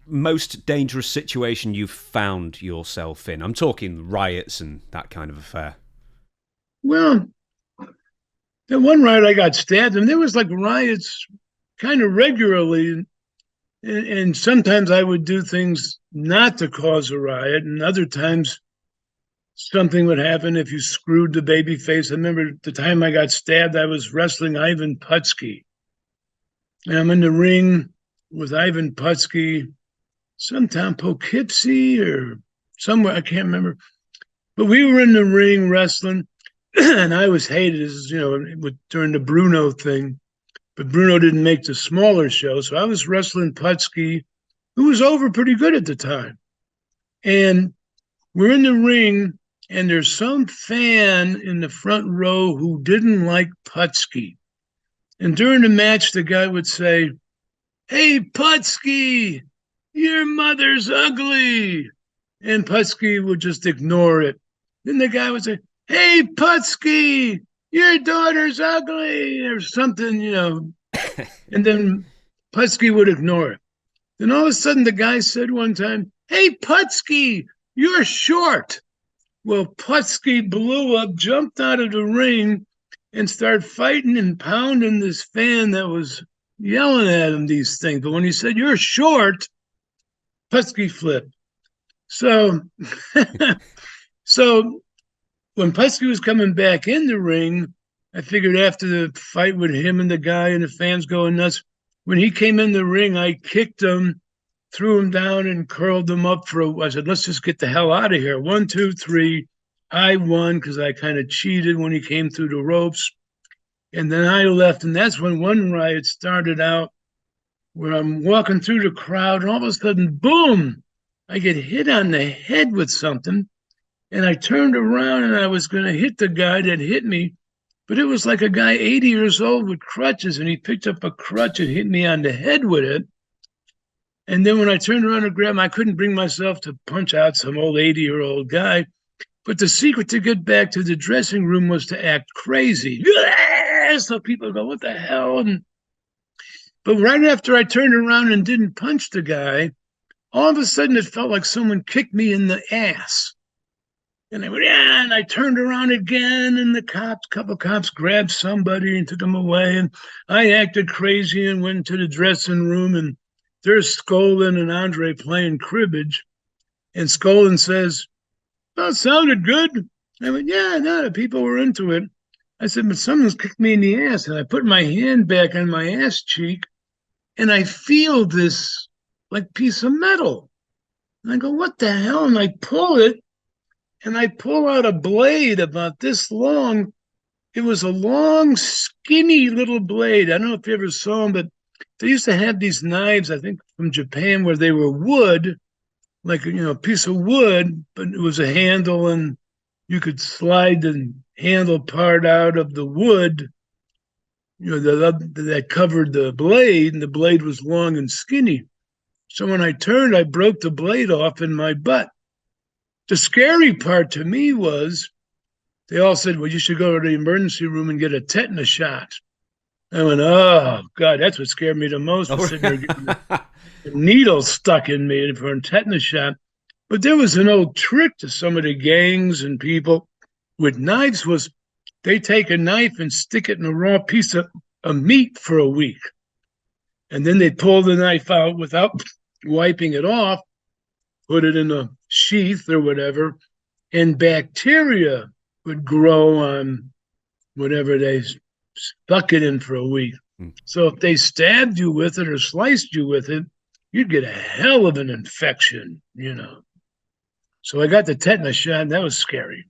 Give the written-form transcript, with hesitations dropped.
most dangerous situation you've found yourself in? I'm talking riots and that kind of affair. Well, the one riot I got stabbed, and there was like riots kind of regularly, and sometimes I would do things not to cause a riot, and other times something would happen if you screwed the baby face. I remember the time I got stabbed, I was wrestling Ivan Putski, and I'm in the ring with Ivan Putski, sometime Poughkeepsie or somewhere, I can't remember. But we were in the ring wrestling, and I was hated, as during the Bruno thing. But Bruno didn't make the smaller show, so I was wrestling Putski, who was over pretty good at the time. And we're in the ring, and there's some fan in the front row who didn't like Putski. And during the match, the guy would say, "Hey, Putski, your mother's ugly." And Putski would just ignore it. Then the guy would say, "Hey, Putski, your daughter's ugly," or something, And then Putski would ignore it. Then all of a sudden, the guy said one time, "Hey, Putski, you're short." Well, Putski blew up, jumped out of the ring, and started fighting and pounding this fan that was yelling at him these things. But when he said, "You're short," Putski flipped. So, so when Putski was coming back in the ring, I figured after the fight with him and the guy and the fans going nuts, when he came in the ring, I kicked him, threw him down, and curled him up I said, "Let's just get the hell out of here. 1, 2, 3. I won because I kind of cheated when he came through the ropes. And then I left, and that's when one riot started out where I'm walking through the crowd, and all of a sudden, boom, I get hit on the head with something. And I turned around, and I was going to hit the guy that hit me, but it was like a guy 80 years old with crutches, and he picked up a crutch and hit me on the head with it. And then when I turned around to grab him, I couldn't bring myself to punch out some old 80-year-old guy. But the secret to get back to the dressing room was to act crazy. So people go, "What the hell?" But right after I turned around and didn't punch the guy, all of a sudden it felt like someone kicked me in the ass. And I went, "Yeah," and I turned around again, and a couple cops grabbed somebody and took him away. And I acted crazy and went to the dressing room, and there's Skolin and Andre playing cribbage. And Skolin says, "Oh, it sounded good." I went, "Yeah, no, the people were into it." I said, "But someone's kicked me in the ass." And I put my hand back on my ass cheek, and I feel this like piece of metal. And I go, "What the hell?" And I pull it, and I pull out a blade about this long. It was a long, skinny little blade. I don't know if you ever saw them, but they used to have these knives, I think from Japan, where they were wood, like a piece of wood, but it was a handle, and you could slide the handle part out of the wood, that covered the blade, and the blade was long and skinny. So when I turned, I broke the blade off in my butt. The scary part to me was they all said, "Well, you should go to the emergency room and get a tetanus shot." I went, "Oh, God, that's what scared me the most, was sitting there getting the needle stuck in me for a tetanus shot." But there was an old trick to some of the gangs and people with knives was they take a knife and stick it in a raw piece of meat for a week. And then they pull the knife out without wiping it off, put it in a sheath or whatever, and bacteria would grow on whatever they stuck it in for a week. So if they stabbed you with it or sliced you with it, you'd get a hell of an infection. So I got the tetanus shot, and that was scary.